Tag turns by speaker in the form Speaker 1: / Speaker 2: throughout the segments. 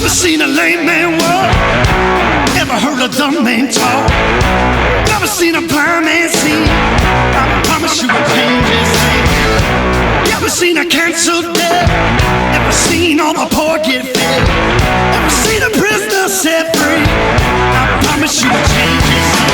Speaker 1: Never seen a lame man walk, never heard a dumb man talk, never seen a blind man see. I promise you will change his name. Never seen a canceled debt, never seen all the poor get fed, never seen a prisoner set free. I promise you will change his name.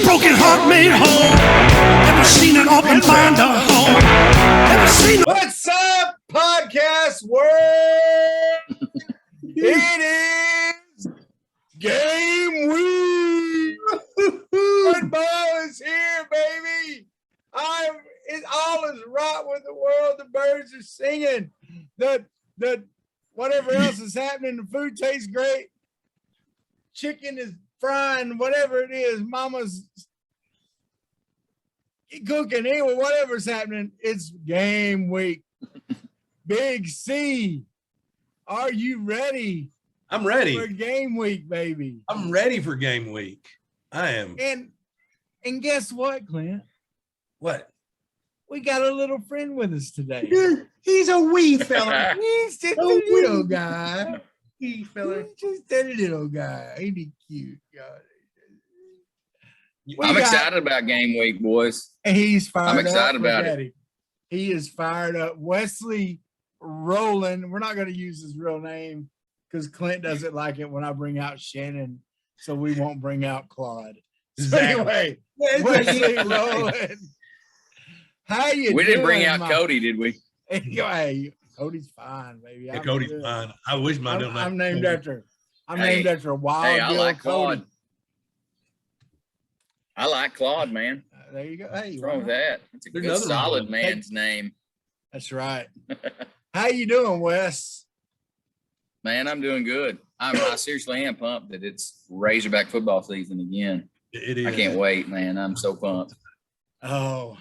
Speaker 1: Broken heart made whole. Never seen an orphan find a home. Never seen.
Speaker 2: What's up, podcast world? It is game week. Football is here, baby. All is right with the world. The birds are singing. The whatever else is happening. The food tastes great. Chicken is frying, whatever it is, mama's cooking. Anyway, whatever's happening, it's game week. Big C, are you ready?
Speaker 3: I'm ready
Speaker 2: for game week, baby.
Speaker 3: I'm ready for game week. I am.
Speaker 2: And guess what, Clint?
Speaker 3: What?
Speaker 2: We got a little friend with us today.
Speaker 3: He's a wee fella.
Speaker 2: He's just a little guy.
Speaker 3: Wee fella.
Speaker 2: He's just a little guy. Ain't he cute? God.
Speaker 4: I'm excited about game week, boys.
Speaker 2: He's fired up.
Speaker 4: I'm excited about it.
Speaker 2: He is fired up. Wesley Rowland. We're not going to use his real name because Clint doesn't like it when I bring out Shannon, so we won't bring out Claude. So anyway, Wesley Rowland. How you doing?
Speaker 4: We didn't bring out Cody, did we?
Speaker 2: Anyway, Cody's fine, baby.
Speaker 3: Yeah, Cody's fine. I wish my name.
Speaker 2: I'm named after a wild.
Speaker 4: Hey, I like
Speaker 2: Cody.
Speaker 4: Claude. I like Claude, man.
Speaker 2: There you go. Hey,
Speaker 4: what's wrong with that? It's a good, solid man's name.
Speaker 2: That's right. How you doing, Wes?
Speaker 4: Man, I'm doing good. I seriously am pumped that it's Razorback football season again.
Speaker 3: It is.
Speaker 4: I can't wait, man. I'm so pumped.
Speaker 2: Oh,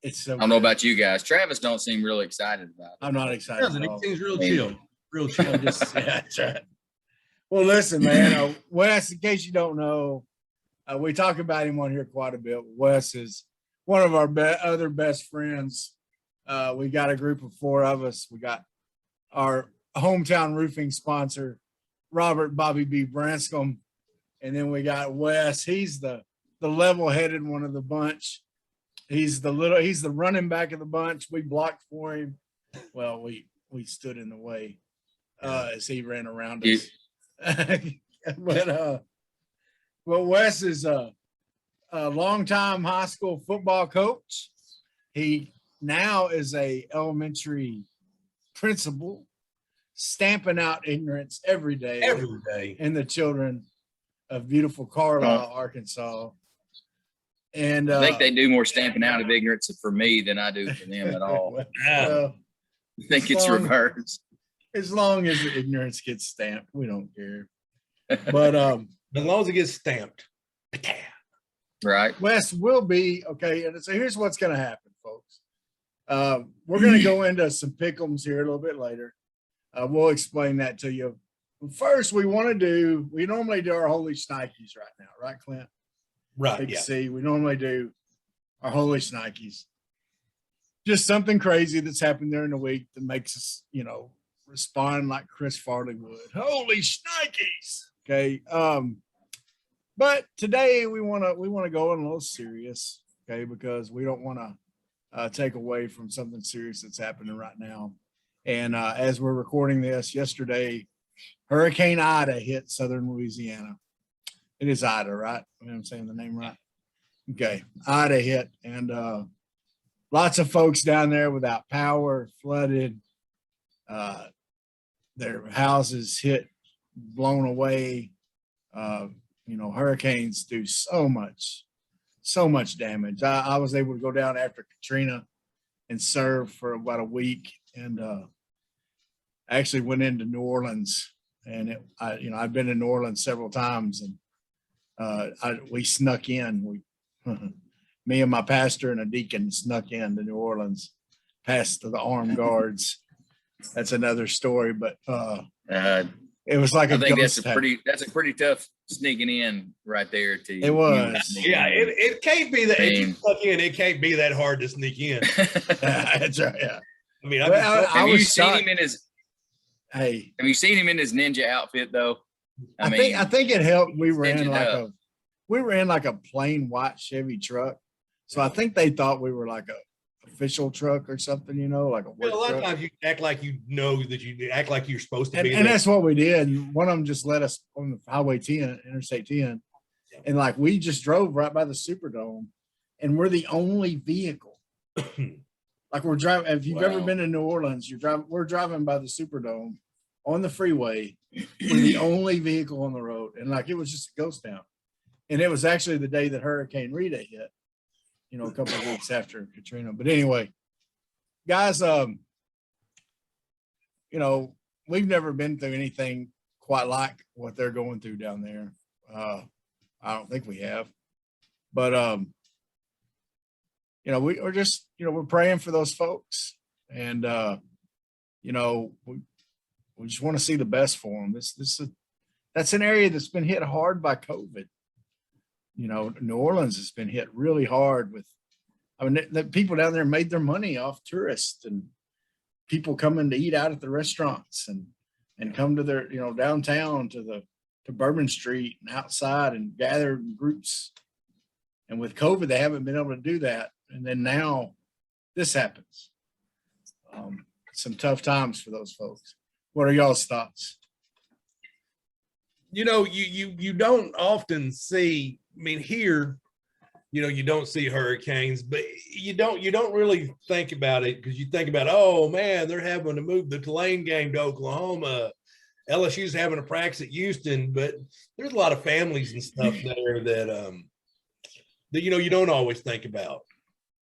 Speaker 2: it's so.
Speaker 4: I don't know about you guys. Travis don't seem really excited about it.
Speaker 2: I'm not excited.
Speaker 3: He seems real chill. Real chill.
Speaker 2: Yeah, that's right. Well, listen, man. Wes, in case you don't know, we talk about him on here quite a bit. Wes is one of our other best friends. We got a group of 4 of us. We got our hometown roofing sponsor, Robert Bobby B. Branscombe. And then we got Wes. He's the level-headed one of the bunch. He's the running back of the bunch. We blocked for him. Well, we stood in the way as he ran around us. But Wes is a longtime high school football coach. He now is a elementary principal, stamping out ignorance every day in the children of beautiful Carlisle, Arkansas. And
Speaker 4: I think they do more stamping out of ignorance for me than I do for them at all. I think it's reversed.
Speaker 2: As long as the ignorance gets stamped, we don't care. But
Speaker 3: as long as it gets stamped.
Speaker 4: Right.
Speaker 2: Wes will be okay. And so here's what's going to happen, folks. We're going to go into some pickles here a little bit later. We'll explain that to you. First, we normally do our Holy Shnikes right now, right, Clint?
Speaker 3: Right. Yeah.
Speaker 2: See, we normally do our Holy Shnikes. Just something crazy that's happened during the week that makes us, respond like Chris Farley would. Holy Shnikes. Okay. But today we want to go in a little serious, okay, because we don't want to take away from something serious that's happening right now. And as we're recording this, yesterday, Hurricane Ida hit southern Louisiana. It is Ida, right? I'm saying the name right. Okay, Ida hit, and lots of folks down there without power, flooded, their houses hit, blown away. Hurricanes do so much damage. I was able to go down after Katrina and serve for about a week, and I actually went into New Orleans, and I've been in New Orleans several times, and we snuck in. me and my pastor and a deacon snuck into New Orleans past the armed guards. That's another story, but it was like
Speaker 4: I think
Speaker 2: that's
Speaker 4: a pretty tough sneaking in right there to
Speaker 2: it was.
Speaker 3: Yeah, it can't be that if you snuck in, it can't be that hard to sneak in.
Speaker 2: That's right. Yeah.
Speaker 3: I mean,
Speaker 4: have you seen him in his
Speaker 2: Hey,
Speaker 4: have you seen him in his ninja outfit though?
Speaker 2: I think it helped. We were in like a plain white Chevy truck. So I think they thought we were like a official truck or something, like a work
Speaker 3: a lot
Speaker 2: truck.
Speaker 3: of times you act like you know that you act like you're supposed to be.
Speaker 2: And that's what we did. And one of them just let us on the Highway 10, Interstate 10. And like we just drove right by the Superdome and we're the only vehicle. Like we're driving, if you've ever been to New Orleans, we're driving by the Superdome on the freeway. We're the only vehicle on the road. And like it was just a ghost town. And it was actually the day that Hurricane Rita hit, a couple of weeks after Katrina. But anyway, guys, we've never been through anything quite like what they're going through down there. I don't think we have. But we're just, we're praying for those folks. And we just want to see the best for them. That's an area that's been hit hard by COVID. New Orleans has been hit really hard with, the people down there made their money off tourists and people coming to eat out at the restaurants and come to their, downtown to Bourbon Street and outside and gather in groups. And with COVID, they haven't been able to do that. And then now this happens. Some tough times for those folks. What are y'all's thoughts?
Speaker 3: You don't often see, here, you don't see hurricanes, but you don't really think about it because you think about, oh man, they're having to move the Tulane game to Oklahoma. LSU's having to practice at Houston, but there's a lot of families and stuff there that you don't always think about.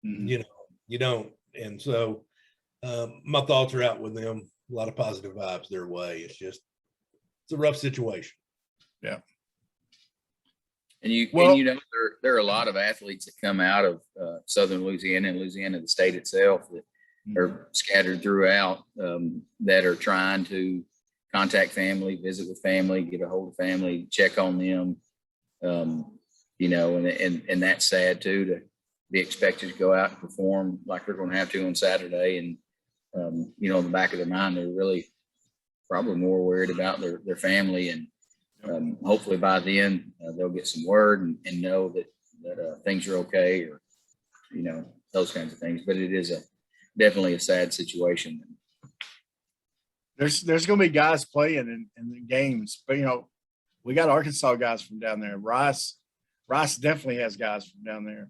Speaker 3: Mm-hmm. You don't. And so my thoughts are out with them. A lot of positive vibes their way. It's a rough situation.
Speaker 2: Yeah.
Speaker 4: And there are a lot of athletes that come out of Southern Louisiana and Louisiana, the state itself, that are scattered throughout that are trying to contact family, visit with family, get a hold of family, check on them. And that's sad too, to be expected to go out and perform like they're going to have to on Saturday. And, in the back of their mind, they're really probably more worried about their family. And hopefully by then they'll get some word and know that things are okay, or, those kinds of things. But it is definitely a sad situation.
Speaker 2: There's going to be guys playing in the games, but, we got Arkansas guys from down there. Rice definitely has guys from down there.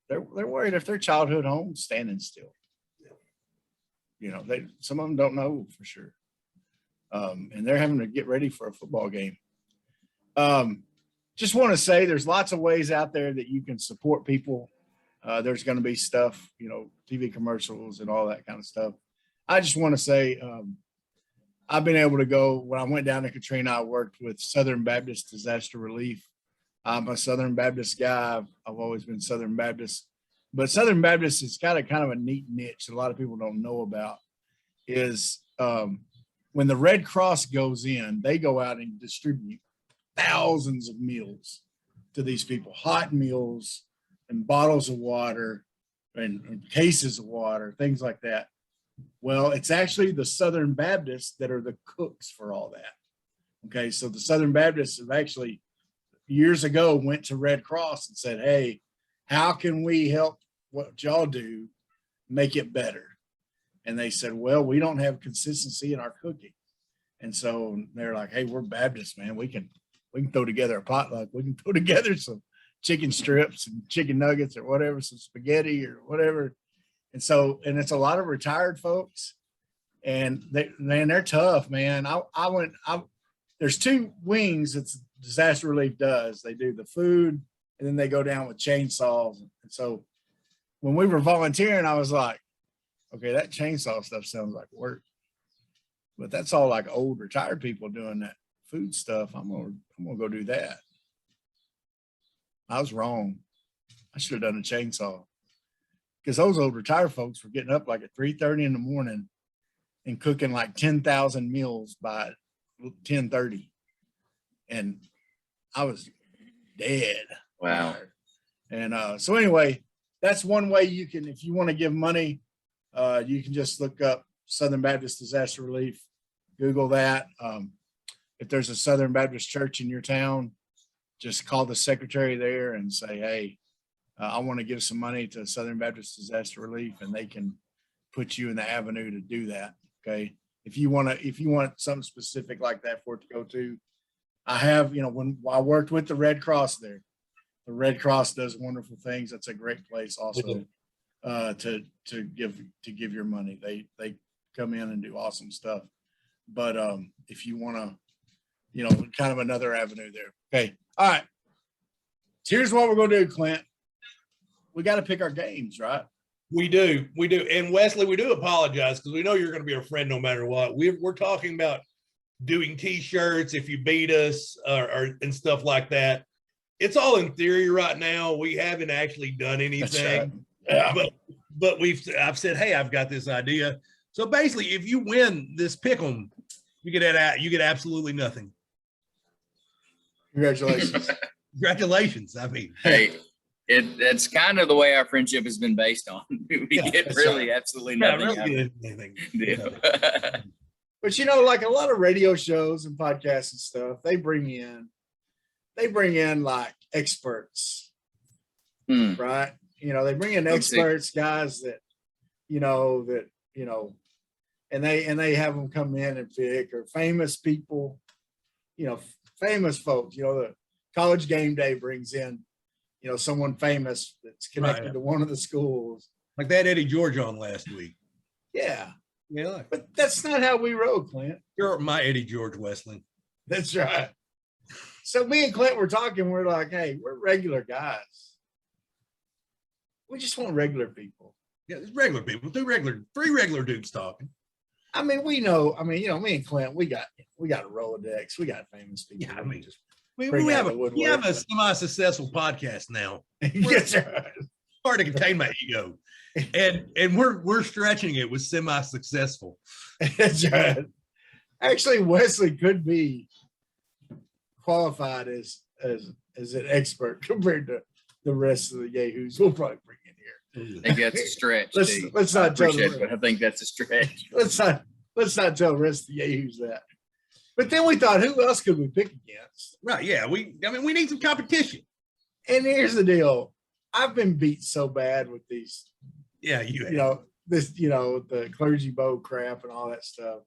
Speaker 2: They're worried if their childhood home's standing still. Some of them don't know for sure. And they're having to get ready for a football game. Just want to say there's lots of ways out there that you can support people. There's going to be stuff, TV commercials and all that kind of stuff. I just want to say I've been able to go. When I went down to Katrina, I worked with Southern Baptist Disaster Relief. I'm a Southern Baptist guy. I've always been Southern Baptist. But Southern Baptist is kind of a neat niche that a lot of people don't know about, is when the Red Cross goes in, they go out and distribute thousands of meals to these people, hot meals and bottles of water and cases of water, things like that. Well, it's actually the Southern Baptists that are the cooks for all that. Okay, so the Southern Baptists have actually years ago went to Red Cross and said, hey, how can we help what y'all do make it better? And they said, well, we don't have consistency in our cooking. And so they're like, hey, we're Baptists, man. We can throw together a potluck. We can throw together some chicken strips and chicken nuggets or whatever, some spaghetti or whatever. And so, and it's a lot of retired folks, and they're tough, man. There's two wings that disaster relief does. They do the food, and then they go down with chainsaws. And so when we were volunteering, I was like, okay, that chainsaw stuff sounds like work, but that's all like old retired people doing that food stuff. I'm gonna go do that. I was wrong. I should have done a chainsaw because those old retired folks were getting up like at 3:30 in the morning and cooking like 10,000 meals by 10:30, and I was dead.
Speaker 4: Wow.
Speaker 2: And so anyway, that's one way you can, if you want to give money, you can just look up Southern Baptist Disaster Relief, Google that. If there's a Southern Baptist church in your town, just call the secretary there and say, hey, I want to give some money to Southern Baptist Disaster Relief, and they can put you in the avenue to do that. Okay. If you want something specific like that for it to go to, I have, when I worked with the Red Cross there, the Red Cross does wonderful things. That's a great place also to give your money. They come in and do awesome stuff. But if you want to, kind of another avenue there. Okay. All right. Here's what we're going to do, Clint. We got to pick our games, right?
Speaker 3: We do. And Wesley, we do apologize because we know you're going to be a friend no matter what. We're talking about doing T-shirts if you beat us or and stuff like that. It's all in theory right now. We haven't actually done anything.
Speaker 2: Right. Yeah.
Speaker 3: But I've said, hey, I've got this idea. So basically, if you win this pick 'em, you get absolutely nothing.
Speaker 2: Congratulations.
Speaker 3: Congratulations. I mean,
Speaker 4: Hey, that's kind of the way our friendship has been based on. We get really absolutely nothing.
Speaker 3: really anything.
Speaker 4: Yeah.
Speaker 2: But like a lot of radio shows and podcasts and stuff, they bring in like experts, right? They bring in experts, guys that, and they have them come in and pick, or famous people, famous folks. The College Game Day brings in, someone famous that's connected to one of the schools.
Speaker 3: Like that Eddie George on last week.
Speaker 2: Yeah.
Speaker 3: Yeah.
Speaker 2: But that's not how we roll, Clint.
Speaker 3: You're my Eddie George, Wesley.
Speaker 2: That's right. So me and Clint were talking. We're like, hey, we're regular guys. We just want regular people.
Speaker 3: Yeah, it's regular people. Three regular dudes talking.
Speaker 2: I mean, we know. I mean, me and Clint, we got a Rolodex. We got famous people.
Speaker 3: Yeah, I mean, we have a semi-successful podcast now.
Speaker 2: That's right.
Speaker 3: Hard to contain my ego, and we're stretching it with semi-successful.
Speaker 2: That's right. Actually, Wesley could be qualified as an expert compared to the rest of the yahoos we'll probably bring in here.
Speaker 4: I think that's a stretch.
Speaker 2: Let's not tell them,
Speaker 4: but I think that's a stretch.
Speaker 2: Let's not tell the rest of the yahoos that. But then we thought, who else could we pick against?
Speaker 3: Right? Yeah, we need some competition.
Speaker 2: And here's the deal: I've been beat so bad with these.
Speaker 3: Yeah,
Speaker 2: the clergy bowl crap and all that stuff.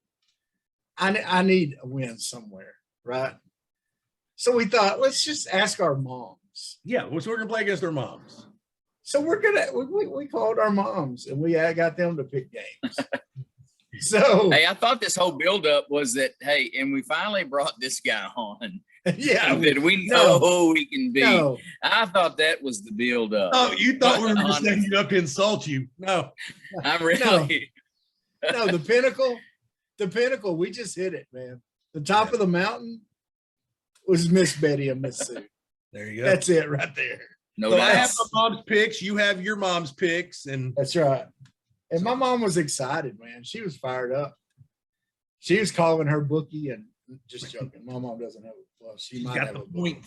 Speaker 2: I need a win somewhere, right? So we thought, let's just ask our moms.
Speaker 3: Yeah, so we're gonna play against our moms.
Speaker 2: So we called our moms and we got them to pick games. So
Speaker 4: hey, I thought this whole buildup was that, hey, and we finally brought this guy on.
Speaker 2: Yeah,
Speaker 4: that we know who he can be.
Speaker 2: No.
Speaker 4: I thought that was the buildup.
Speaker 3: Oh, you thought we were just setting you up to insult you? No,
Speaker 4: I'm really.
Speaker 2: No, the pinnacle. We just hit it, man. The top of the mountain was Miss Betty and Miss Sue.
Speaker 3: There you go.
Speaker 2: That's it right there.
Speaker 4: No
Speaker 3: so
Speaker 4: doubt.
Speaker 3: I have my mom's picks. You have your mom's picks, and
Speaker 2: that's right. And my mom was excited, man. She was fired up. She was calling her bookie and just joking. My mom doesn't have. Well, she might have a point.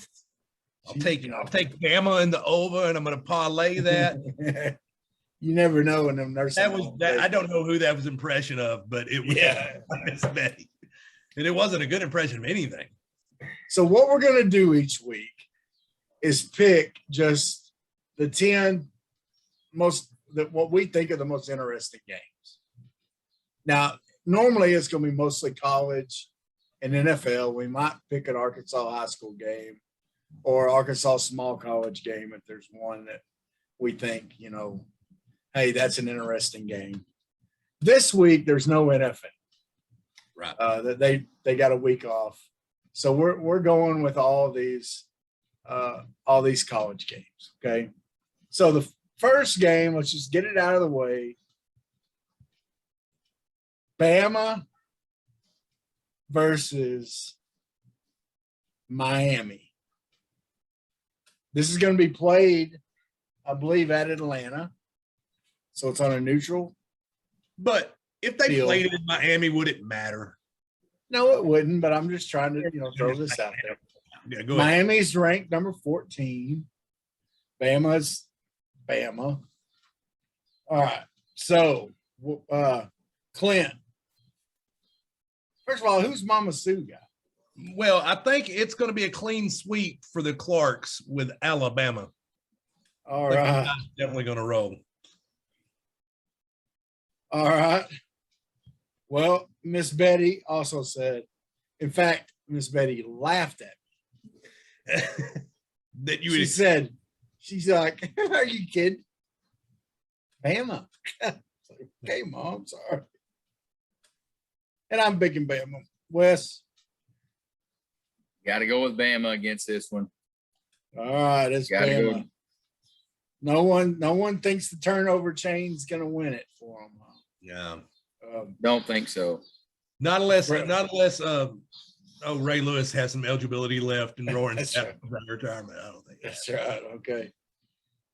Speaker 3: I'll take Bama in the over, and I'm going to parlay that.
Speaker 2: You never know in them nursing.
Speaker 3: I don't know who that was impression of, but it was Miss Betty, and it wasn't a good impression of anything.
Speaker 2: So what we're going to do each week is pick just the 10 what we think are the most interesting games. Now, normally it's going to be mostly college and NFL. We might pick an Arkansas high school game or Arkansas small college game if there's one that we think, hey, that's an interesting game. This week, there's no NFL.
Speaker 3: Right.
Speaker 2: That they got a week off. So we're going with all these college games. Okay. So the first game, let's just get it out of the way. Bama versus Miami. This is going to be played I believe, at Atlanta. So it's on a neutral.
Speaker 3: But if they
Speaker 2: Field.
Speaker 3: played it in Miami, would it matter?
Speaker 2: No, it wouldn't, but I'm just trying to, throw this out there.
Speaker 3: Yeah, go ahead.
Speaker 2: Miami's ranked number 14. Bama's Bama. All right. So, Clint. First of all, who's Mama Sue got?
Speaker 3: Well, I think it's going to be a clean sweep for the Clarks with Alabama.
Speaker 2: All right.
Speaker 3: Definitely going to roll.
Speaker 2: All right. Well, Miss Betty also said, in fact, Miss Betty laughed at me.
Speaker 3: That you
Speaker 2: She
Speaker 3: would
Speaker 2: said, she's like, are you kidding? Bama. Okay, Mom, sorry. And I'm picking Bama. Wes.
Speaker 4: Got to go with Bama against this one.
Speaker 2: All right, it's
Speaker 4: Gotta
Speaker 2: Bama. No one thinks the turnover chain's gonna win it for them.
Speaker 3: Yeah.
Speaker 4: Don't think so.
Speaker 3: Not unless Ray Lewis has some eligibility left and Roaring
Speaker 2: That's
Speaker 3: after retirement. I don't think
Speaker 2: That's right. Okay.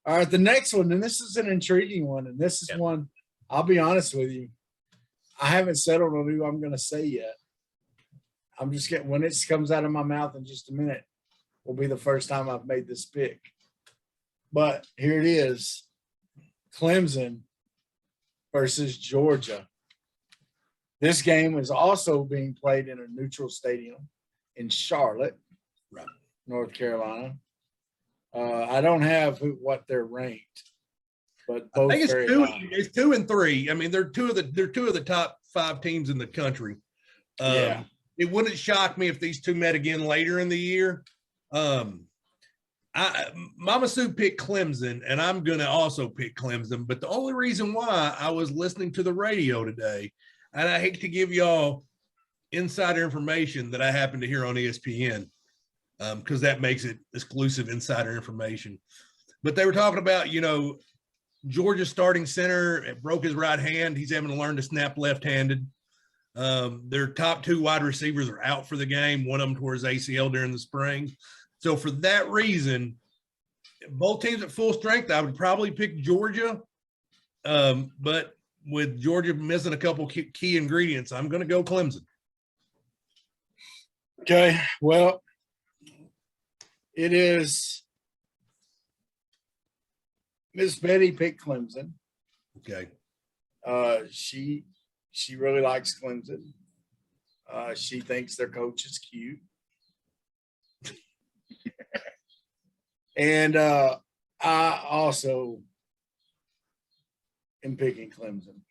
Speaker 2: All right, the next one, and this is an intriguing one, and this is one, I'll be honest with you, I haven't settled on who I'm gonna say yet. I'm just getting, when it comes out of my mouth in just a minute, will be the first time I've made this pick. But here it is. Clemson versus Georgia. This game is also being played in a neutral stadium in Charlotte,
Speaker 3: Right.
Speaker 2: North Carolina. I don't have what they're ranked, but both
Speaker 3: I think
Speaker 2: very high.
Speaker 3: it's 2 and 3. I mean, they're two of the top 5 teams in the country.
Speaker 2: Yeah.
Speaker 3: It wouldn't shock me if these two met again later in the year. Mama Sue picked Clemson, and I'm going to also pick Clemson. But the only reason why I was listening to the radio today, and I hate to give y'all insider information that I happen to hear on ESPN, because that makes it exclusive insider information. But they were talking about, Georgia's starting center broke his right hand. He's having to learn to snap left-handed. Their top 2 wide receivers are out for the game. One of them tore his ACL during the spring. So for that reason, both teams at full strength, I would probably pick Georgia. But with Georgia missing a couple key ingredients, I'm going to go Clemson.
Speaker 2: Okay. Well, it is Miss Betty picked Clemson.
Speaker 3: Okay.
Speaker 2: She really likes Clemson. She thinks their coach is cute. And I also am picking Clemson.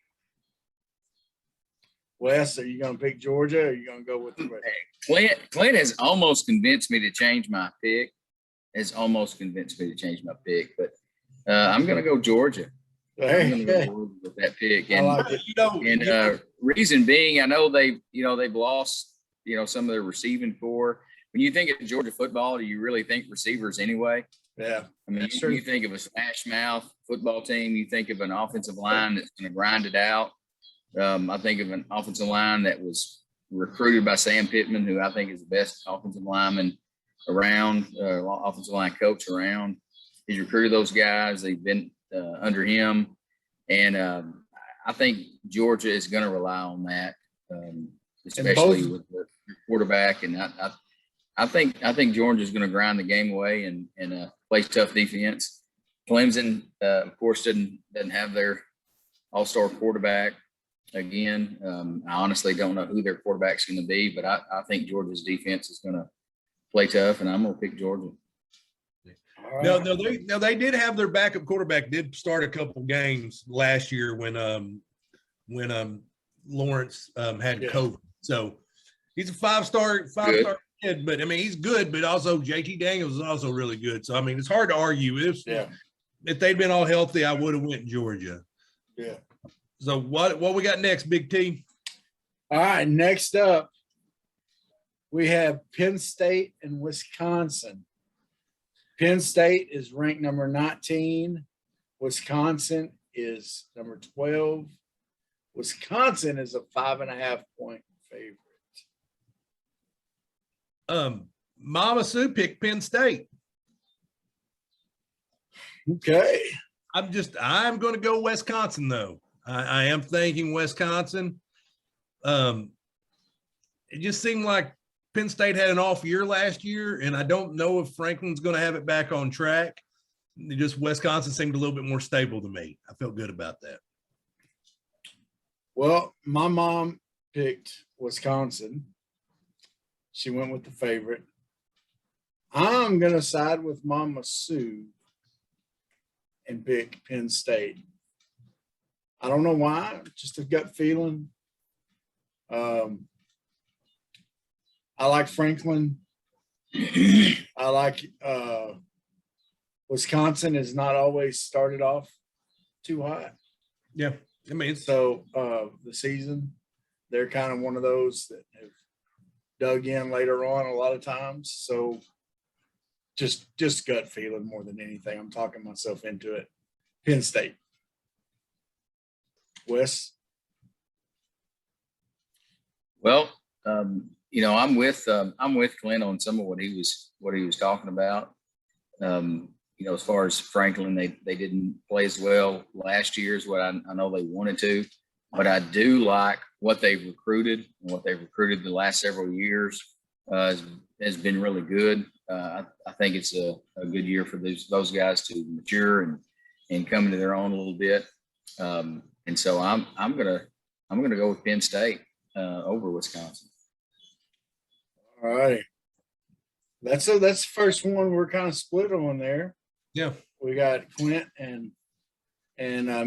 Speaker 2: Wes, are you going to pick Georgia, or are you going to go with the rest?
Speaker 4: Clint has almost convinced me to change my pick. But I'm going to go Georgia. I'm going to go Georgia with that pick. And,
Speaker 2: I like it.
Speaker 4: Reason being, I know they've lost, some of their receiving core. When you think of Georgia football, do you really think receivers anyway?
Speaker 2: Yeah.
Speaker 4: I mean, you think of a smash mouth football team, you think of an offensive line that's going to grind it out. I think of an offensive line that was recruited by Sam Pittman, who I think is the best offensive lineman around, offensive line coach around. He's recruited those guys. They've been under him. And I think Georgia is going to rely on that, especially with their quarterback. And I think Georgia is going to grind the game away and play tough defense. Clemson, of course, doesn't have their all-star quarterback again. I honestly don't know who their quarterback's going to be, but I think Georgia's defense is going to play tough, and I'm going to pick Georgia.
Speaker 3: No, they did have their backup quarterback did start a couple games last year when Lawrence had COVID. So he's a five-star kid, but I mean he's good, but also JT Daniels is also really good. So I mean it's hard to argue. If they'd been all healthy, I would have went Georgia.
Speaker 2: Yeah.
Speaker 3: So what we got next, Big T?
Speaker 2: All right, next up we have Penn State and Wisconsin. Penn State is ranked number 19. Wisconsin is number 12. Wisconsin is a 5.5-point favorite.
Speaker 3: Mama Sue picked Penn State.
Speaker 2: Okay.
Speaker 3: I'm going to go Wisconsin though. I am thinking Wisconsin. It just seemed like Penn State had an off year last year, and I don't know if Franklin's going to have it back on track. Just Wisconsin seemed a little bit more stable to me. I felt good about that.
Speaker 2: Well, my mom picked Wisconsin. She went with the favorite. I'm going to side with Mama Sue and pick Penn State. I don't know why, just a gut feeling. I like Franklin. I like Wisconsin has not always started off too hot.
Speaker 3: Yeah. I mean,
Speaker 2: So the season, they're kind of one of those that have dug in later on a lot of times. So just gut feeling more than anything. I'm talking myself into it. Penn State. Wes?
Speaker 4: Well, I'm with Clint on some of what he was talking about. As far as Franklin, they didn't play as well last year as what I know they wanted to, but I do like what they've recruited and what they've recruited the last several years has been really good. I think it's a good year for those guys to mature and come into their own a little bit. And so I'm gonna go with Penn State over Wisconsin.
Speaker 2: All right. That's the first one we're kind of split on there.
Speaker 3: yeah.
Speaker 2: We got Clint and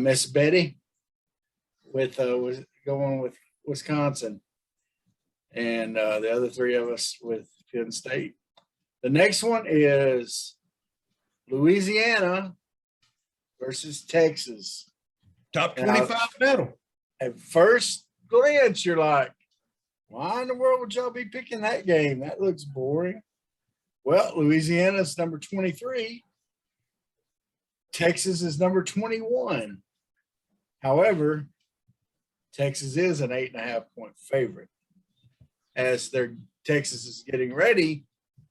Speaker 2: Miss Betty with going with Wisconsin, and the other three of us with Penn State. The next one is Louisiana versus Texas.
Speaker 3: Top 25 medal.
Speaker 2: At first glance, you're like, why in the world would y'all be picking that game? That looks boring. Well, Louisiana's number 23. Texas is number 21. However, Texas is an 8.5-point favorite. As Texas is getting ready,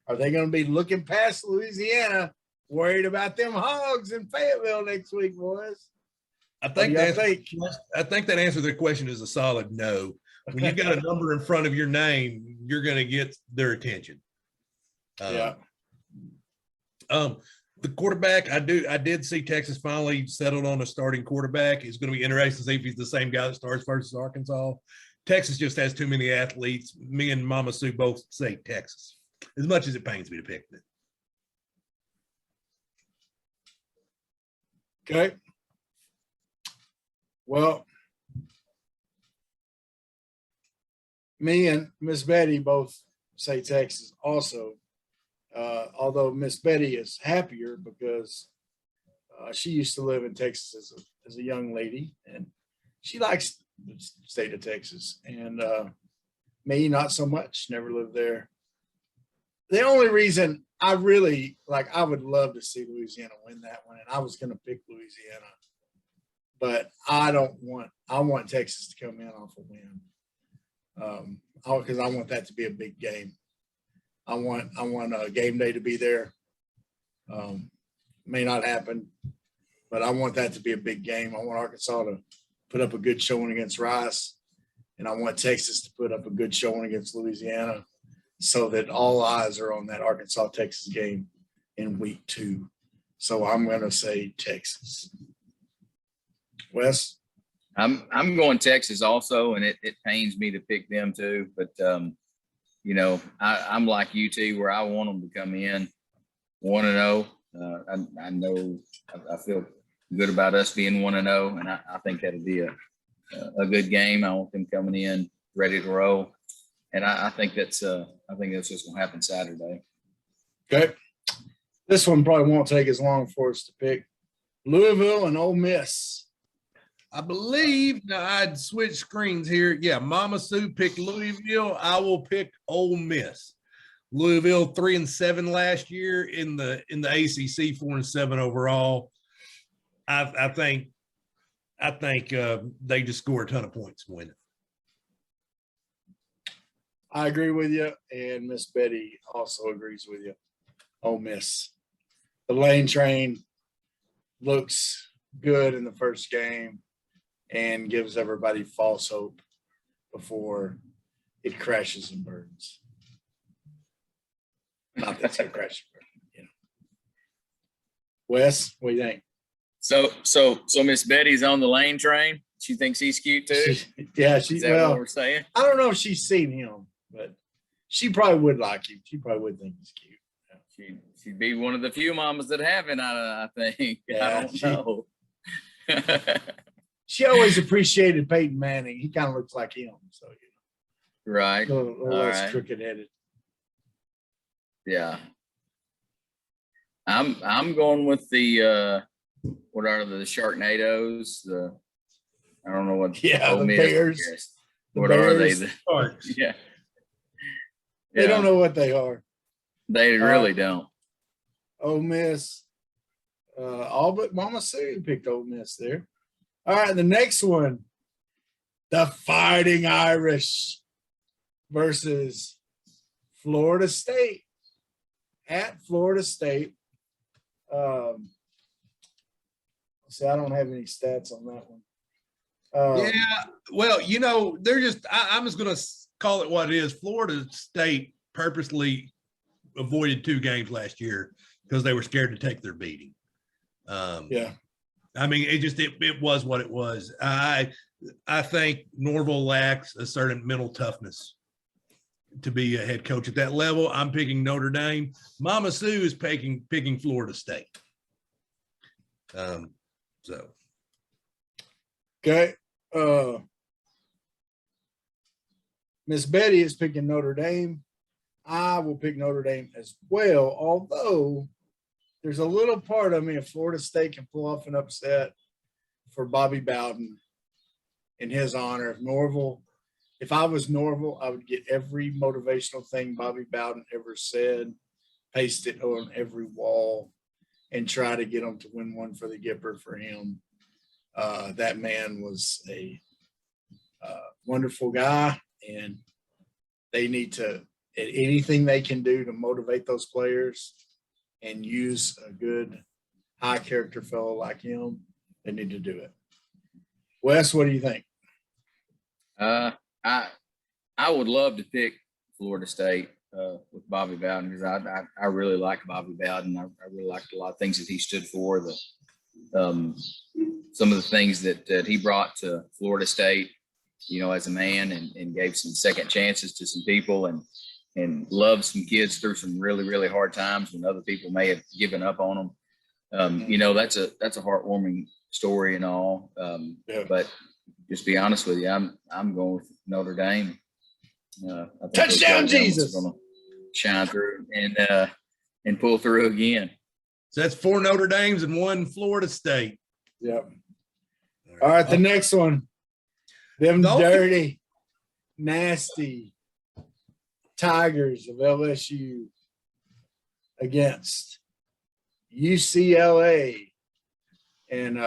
Speaker 2: are they going to be looking past Louisiana, worried about them Hogs in Fayetteville next week, boys?
Speaker 3: I think that answer to the question is a solid no. When you've got a number in front of your name, you're going to get their attention.
Speaker 2: Yeah.
Speaker 3: The quarterback, I did see Texas finally settled on a starting quarterback. It's going to be interesting to see if he's the same guy that starts versus Arkansas. Texas just has too many athletes. Me and Mama Sue both say Texas, as much as it pains me to pick them.
Speaker 2: Okay. Well, me and Miss Betty both say Texas also. Although Miss Betty is happier because she used to live in Texas as a young lady, and she likes the state of Texas. And me, not so much. Never lived there. The only reason I really I would love to see Louisiana win that one, and I was going to pick Louisiana, but I want Texas to come in off a win, because I want that to be a big game. I want a game day to be there. May not happen, but I want that to be a big game. I want Arkansas to put up a good showing against Rice, and I want Texas to put up a good showing against Louisiana, so that all eyes are on that Arkansas-Texas game in week 2. So I'm going to say Texas. Wes?
Speaker 4: I'm going Texas also, and it pains me to pick them too, but I'm like UT where I want them to come in 1-0. I know I feel good about us being 1-0, and I think that'll be a good game. I want them coming in ready to roll, and I think that's what's going to happen Saturday.
Speaker 2: Okay, this one probably won't take as long for us to pick. Louisville and Ole Miss.
Speaker 3: I believe now I'd switch screens here. Yeah, Mama Sue picked Louisville. I will pick Ole Miss. Louisville 3-7 last year in the ACC, 4-7 overall. I think they just score a ton of points and win it.
Speaker 2: I agree with you, and Miss Betty also agrees with you. Ole Miss, the Lane train. looks good in the first game and gives everybody false hope before it crashes and burns. Not that it's gonna crash and burn, you know. Wes, what do you think?
Speaker 4: So Miss Betty's on the Lane train. She thinks he's cute too. Is that what we're saying?
Speaker 2: I don't know if she's seen him, but she probably would like him. She probably would think he's cute.
Speaker 4: She'd be one of the few mamas that haven't, I think.
Speaker 2: Yeah,
Speaker 4: I don't know.
Speaker 2: She always appreciated Peyton Manning. He kind of looks like him, so
Speaker 4: Right.
Speaker 2: a little
Speaker 4: All
Speaker 2: less
Speaker 4: right.
Speaker 2: crooked-headed.
Speaker 4: Yeah. I'm going with the what are the Sharknadoes? I don't know what.
Speaker 2: Yeah,
Speaker 4: Ole
Speaker 2: the
Speaker 4: Miss,
Speaker 2: Bears.
Speaker 4: I guess.
Speaker 2: The
Speaker 4: What are they?
Speaker 2: Bears.
Speaker 3: Sharks.
Speaker 4: Yeah.
Speaker 2: They don't know what they are.
Speaker 4: They really don't.
Speaker 2: Ole Miss. All but Mama Sue picked Ole Miss there. All right, the next one. The Fighting Irish versus Florida State. At Florida State. See, I don't have any stats on that one.
Speaker 3: Yeah, well, they're just. I'm just going to call it what it is. Florida State purposely avoided 2 games last year because they were scared to take their beating.
Speaker 2: Yeah.
Speaker 3: I mean, it was what it was. I think Norville lacks a certain mental toughness to be a head coach at that level. I'm picking Notre Dame. Mama Sue is picking Florida State. So.
Speaker 2: Okay. Miss Betty is picking Notre Dame. I will pick Notre Dame as well, although there's a little part of me if Florida State can pull off an upset for Bobby Bowden in his honor. If I was Norville, I would get every motivational thing Bobby Bowden ever said, paste it on every wall, and try to get them to win one for the Gipper for him. That man was a wonderful guy, and they need to, anything they can do to motivate those players and use a good high character fellow like him, they need to do it. Wes, what do you think?
Speaker 4: I would love to pick Florida State with Bobby Bowden because I really like Bobby Bowden. I really liked a lot of things that he stood for. Some of the things that he brought to Florida State, as a man, and gave some second chances to some people and loved some kids through some really, really hard times when other people may have given up on them. That's a heartwarming story and all.
Speaker 2: Yeah.
Speaker 4: But just be honest with you, I'm going with Notre Dame. I think
Speaker 2: Touchdown, Jesus!
Speaker 4: Going to shine through and pull through again.
Speaker 3: So that's 4 Notre Dames and 1 Florida State.
Speaker 2: Yep. All right, the next one. Them dirty, nasty Tigers of LSU against UCLA and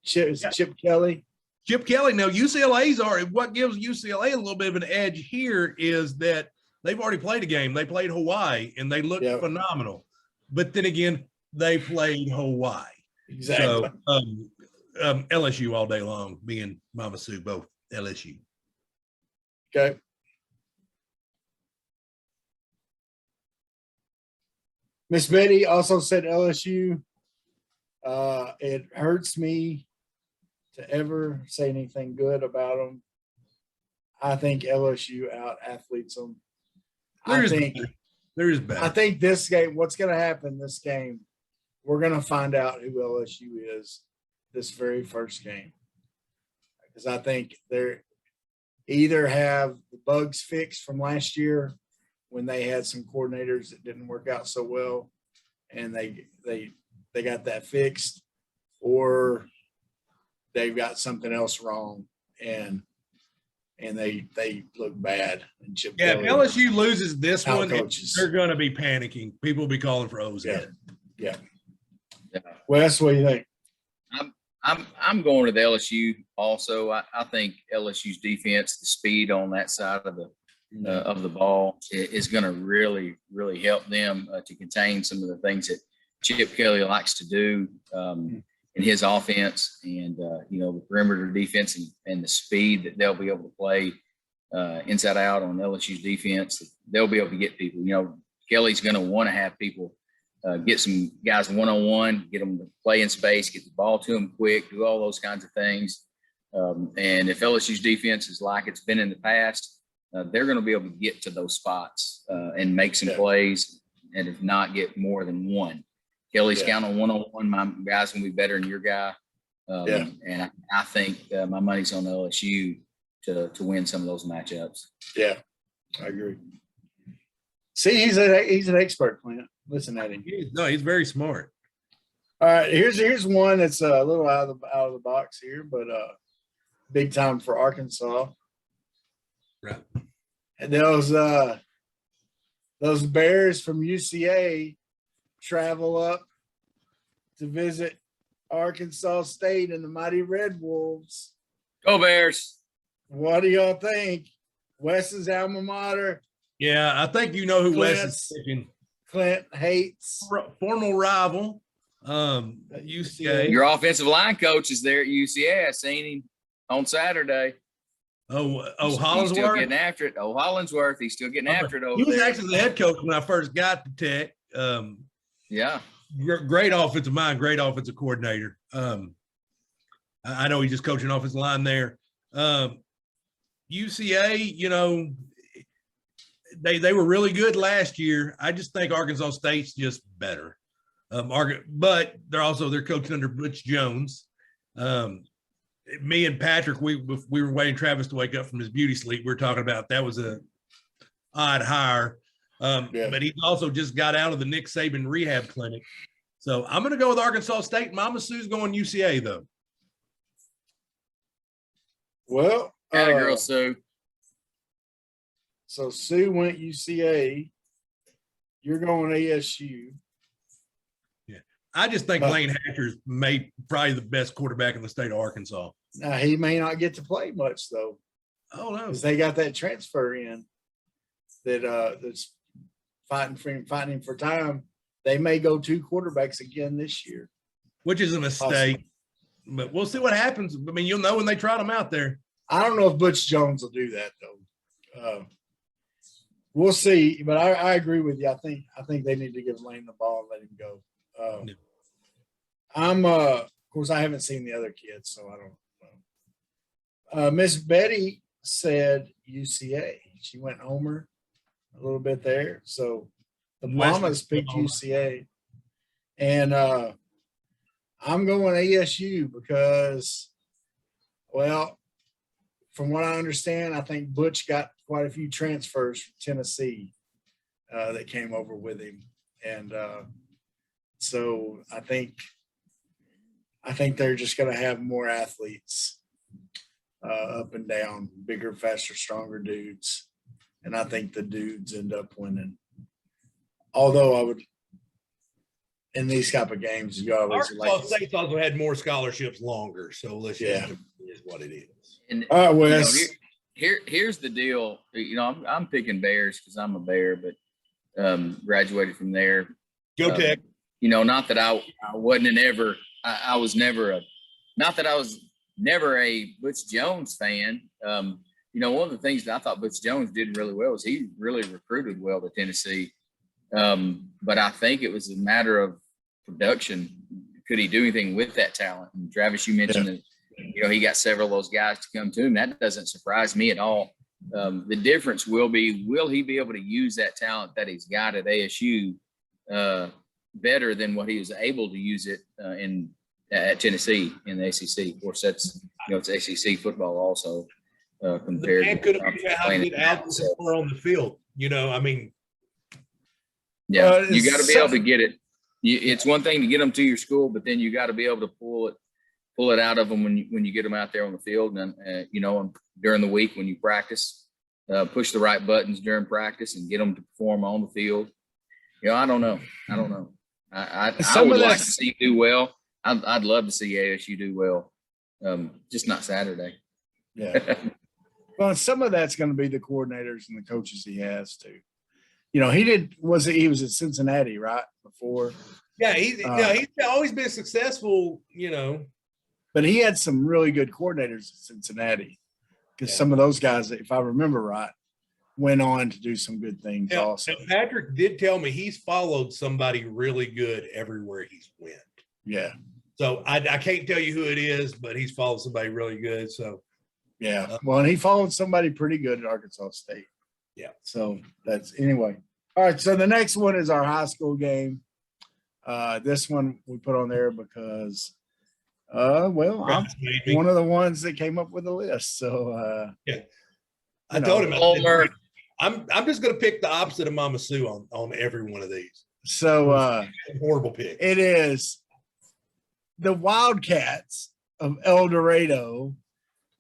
Speaker 2: Chip Kelly.
Speaker 3: Chip Kelly. Now, UCLA's what gives UCLA a little bit of an edge here is that they've already played a game. They played Hawaii, and they looked phenomenal. But then again, they played Hawaii.
Speaker 2: Exactly.
Speaker 3: So LSU all day long, being Mama Sue, both LSU.
Speaker 2: Okay. Miss Betty also said LSU. It hurts me to ever say anything good about them. I think LSU out athletes them.
Speaker 3: There is better.
Speaker 2: I think this game, what's going to happen this game, we're going to find out who LSU is this very first game. Because I think they're either have the bugs fixed from last year when they had some coordinators that didn't work out so well, and they got that fixed, or they've got something else wrong and they look bad. And Chip
Speaker 3: if
Speaker 2: Kelly,
Speaker 3: LSU loses this one,
Speaker 2: coaches.
Speaker 3: they're going to be panicking. People will be calling for O's.
Speaker 2: Yeah. Wes, what do you think?
Speaker 4: I'm going with LSU also. I think LSU's defense, the speed on that side of the ball is going to really, really help them to contain some of the things that Chip Kelly likes to do in his offense, and the perimeter defense and the speed that they'll be able to play inside out on LSU's defense. They'll be able to get people. Kelly's going to want to have people get some guys one-on-one, get them to play in space, get the ball to them quick, do all those kinds of things. And if LSU's defense is like it's been in the past, they're going to be able to get to those spots and make some plays, and if not, get more than one. Kelly's counting on one-on-one. My guy's going to be better than your guy. And I think my money's on LSU to win some of those matchups.
Speaker 2: Yeah, I agree. See, he's an expert, Clint. Listen at him.
Speaker 3: He's very smart.
Speaker 2: All right, here's one that's a little out of the box here, but big time for Arkansas.
Speaker 3: Right.
Speaker 2: And those Bears from UCA travel up to visit Arkansas State and the mighty Red Wolves.
Speaker 4: Go Bears!
Speaker 2: What do y'all think? Wes's alma mater.
Speaker 3: Yeah, I think you know who Wes is picking.
Speaker 2: Clint hates.
Speaker 3: Formal rival, UCA.
Speaker 4: Your offensive line coach is there at UCA. I seen him on Saturday.
Speaker 3: Hollinsworth?
Speaker 4: He's still getting after it. Hollinsworth, he's still getting after it over there.
Speaker 3: He was actually the head coach when I first got to Tech.
Speaker 4: Yeah.
Speaker 3: Great offensive mind, great offensive coordinator. I know he's just coaching offensive line there. UCA, they were really good last year. I just think Arkansas State's just better. But they're coaching under Butch Jones. Me and Patrick, we were waiting Travis to wake up from his beauty sleep. We were talking about that was a odd hire. But he's also just got out of the Nick Saban rehab clinic. So I'm going to go with Arkansas State. Mama Sue's going UCA, though.
Speaker 2: Well,
Speaker 4: girl, Sue.
Speaker 2: So Sue went UCA. You're going ASU.
Speaker 3: Yeah. I just think Lane Hatcher's probably the best quarterback in the state of Arkansas.
Speaker 2: Now, he may not get to play much, though.
Speaker 3: Oh, no.
Speaker 2: Because they got that transfer in that's fighting him for time. They may go 2 quarterbacks again this year.
Speaker 3: Which is a mistake. Possibly. But we'll see what happens. I mean, you'll know when they trot them out there.
Speaker 2: I don't know if Butch Jones will do that, though. We'll see. But I agree with you. I think they need to give Lane the ball and let him go. Of course, I haven't seen the other kids, so I don't know. Miss Betty said UCA. She went Homer a little bit there. So the Mamas picked UCA. And I'm going ASU because, well, from what I understand, I think Butch got quite a few transfers from Tennessee that came over with him. And so I think they're just going to have more athletes up and down, bigger, faster, stronger dudes. And I think the dudes end up winning. Although I would, in these type of games, you always
Speaker 3: Arkansas State's also had more scholarships longer. So let's just is what it is.
Speaker 4: And
Speaker 2: Wes.
Speaker 4: Here's the deal. I'm picking Bears because I'm a Bear, but graduated from there.
Speaker 3: Go Tech.
Speaker 4: Not that I wasn't ever. I was never not that I was never a Butch Jones fan. One of the things that I thought Butch Jones did really well was he really recruited well to Tennessee. But I think it was a matter of production. Could he do anything with that talent? And Travis, you mentioned that, he got several of those guys to come to him. That doesn't surprise me at all. The difference will he be able to use that talent that he's got at ASU better than what he was able to use it at Tennessee in the ACC? Of course, that's, it's ACC football also compared to
Speaker 3: could how to get out on the field. I mean,
Speaker 4: yeah, you got to be able to get it. It's one thing to get them to your school, but then you got to be able to pull it out of them when you get them out there on the field, and during the week when you practice, push the right buttons during practice and get them to perform on the field. I don't know. I would like to see you do well. I'd love to see ASU do well. Just not Saturday.
Speaker 2: Yeah. Well, some of that's going to be the coordinators and the coaches he has too. He was at Cincinnati right before.
Speaker 3: Yeah, he's always been successful, you know.
Speaker 2: But he had some really good coordinators in Cincinnati because some of those guys, if I remember right, went on to do some good things also.
Speaker 3: And Patrick did tell me he's followed somebody really good everywhere he's went.
Speaker 2: Yeah.
Speaker 3: So I can't tell you who it is, but he's followed somebody really good. So
Speaker 2: yeah. Well, and he followed somebody pretty good at Arkansas State.
Speaker 3: Yeah.
Speaker 2: So that's anyway. All right. So the next one is our high school game. This one we put on there because well, I'm one of the ones that came up with the list. So
Speaker 3: yeah. I told him I'm just gonna pick the opposite of Mama Sue on every one of these.
Speaker 2: So
Speaker 3: horrible pick.
Speaker 2: It is the Wildcats of El Dorado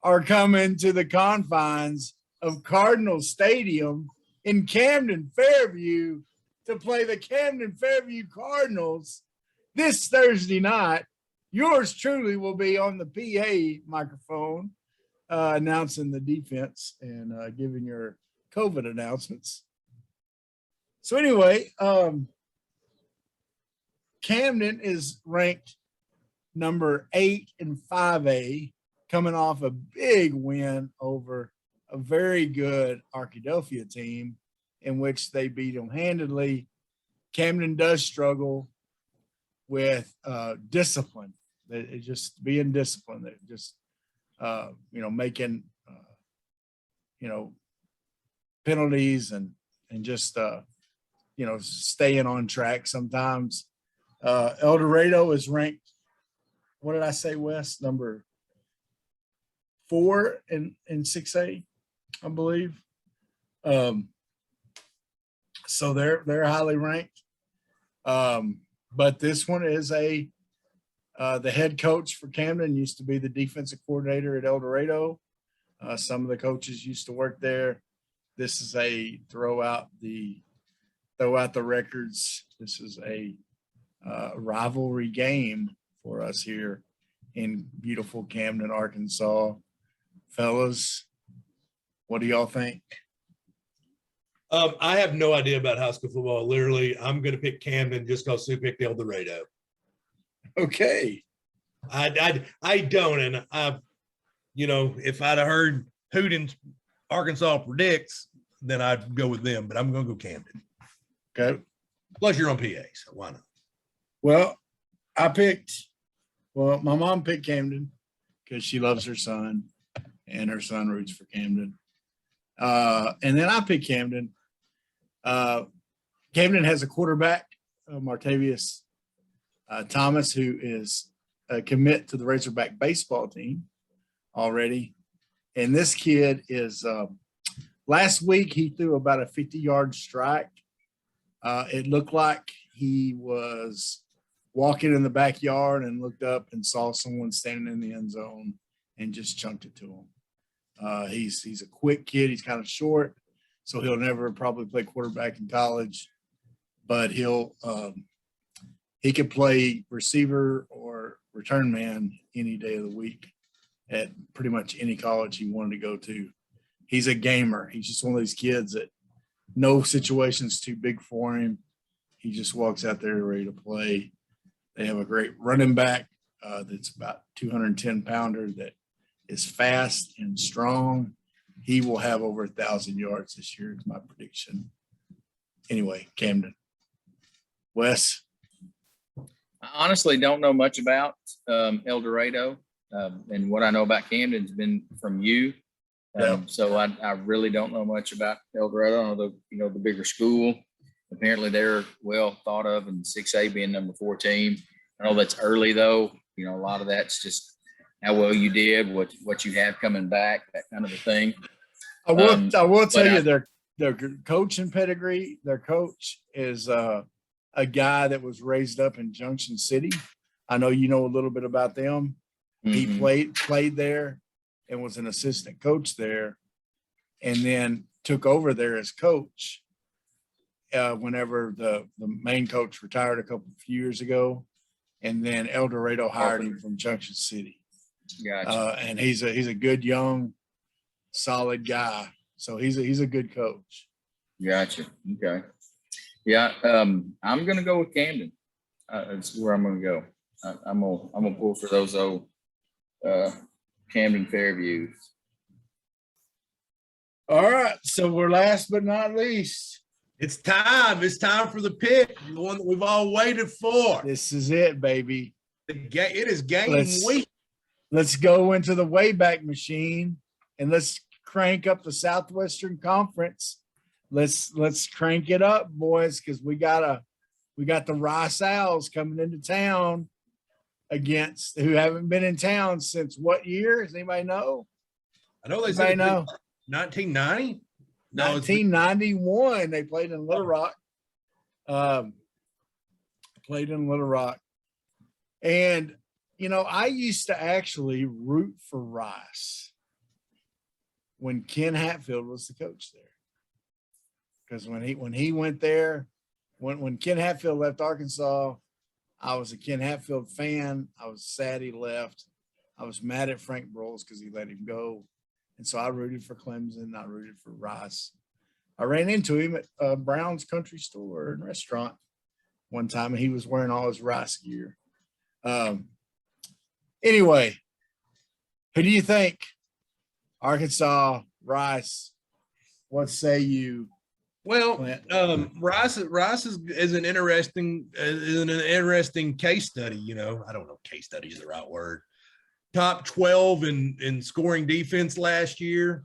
Speaker 2: are coming to the confines of Cardinal Stadium in Camden Fairview to play the Camden Fairview Cardinals this Thursday night. Yours truly will be on the PA microphone announcing the defense and giving your COVID announcements. So anyway, Camden is ranked number 8 in 5A, coming off a big win over a very good Arkadelphia team in which they beat them handedly. Camden does struggle with discipline. It's just being disciplined. It just making penalties and just staying on track sometimes. El Dorado is ranked, what did I say, Wes? Number 4 in 6A, I believe. So they're highly ranked. But this one is the head coach for Camden used to be the defensive coordinator at El Dorado. Some of the coaches used to work there. This is a throw out the records. This is a rivalry game for us here in beautiful Camden, Arkansas. Fellas, what do y'all think?
Speaker 3: I have no idea about high school football. Literally, I'm going to pick Camden just because Sue picked El Dorado.
Speaker 2: Okay.
Speaker 3: I don't, and if I'd have heard Hooten's Arkansas predicts, then I'd go with them. But I'm going to go Camden.
Speaker 2: Okay.
Speaker 3: Plus, you're on PA, so why not?
Speaker 2: Well, my mom picked Camden because she loves her son, and her son roots for Camden. And then I picked Camden. Camden has a quarterback, Martavius Thomas, who is a commit to the Razorback baseball team already. And this kid is last week he threw about a 50-yard strike. It looked like he was walking in the backyard and looked up and saw someone standing in the end zone and just chunked it to him. He's a quick kid. He's kind of short, so he'll never probably play quarterback in college, but he could play receiver or return man any day of the week at pretty much any college he wanted to go to. He's a gamer. He's just one of these kids that no situation's too big for him. He just walks out there ready to play. They have a great running back that's about 210-pounder that is fast and strong. He will have over 1,000 yards this year is my prediction. Anyway, Camden. Wes?
Speaker 4: I honestly don't know much about El Dorado. And what I know about Camden's been from you. So I really don't know much about El Dorado. I know the bigger school. Apparently they're well thought of in 6A being number 4 team. I know that's early though. A lot of that's just how well you did, what you have coming back, that kind of a thing.
Speaker 2: I will tell you their coaching pedigree. Their coach is a guy that was raised up in Junction City. I know you know a little bit about them. Mm-hmm. He played there and was an assistant coach there, and then took over there as coach whenever the main coach retired a few years ago, and then El Dorado hired him from Junction City.
Speaker 4: Gotcha.
Speaker 2: And he's a good young, solid guy. So he's a good coach.
Speaker 4: Gotcha. Okay. Yeah. I'm gonna go with Camden. That's where I'm going to go. I'm gonna pull for those old Camden Fairviews.
Speaker 2: All right. So we're last but not least.
Speaker 3: It's time. It's time for the pick, the one that we've all waited for.
Speaker 2: This is it, baby.
Speaker 3: It is game week.
Speaker 2: Let's go into the Wayback Machine and let's crank up the Southwestern Conference. Let's crank it up, boys, because we got the Rice Owls coming into town against who haven't been in town since what year? Does anybody know?
Speaker 3: I know they said 1990. No,
Speaker 2: 1991. They played in Little Rock. And you know, I used to actually root for Rice when Ken Hatfield was the coach there. Because when he went there, when Ken Hatfield left Arkansas, I was a Ken Hatfield fan. I was sad he left. I was mad at Frank Broyles because he let him go. And so I rooted for Clemson. I rooted for Rice. I ran into him at Brown's Country Store and Restaurant one time, and he was wearing all his Rice gear. Anyway, who do you think? Arkansas, Rice. What say you?
Speaker 3: Well, Rice is an interesting case study. You know, I don't know if case study is the right word. Top 12 in scoring defense last year.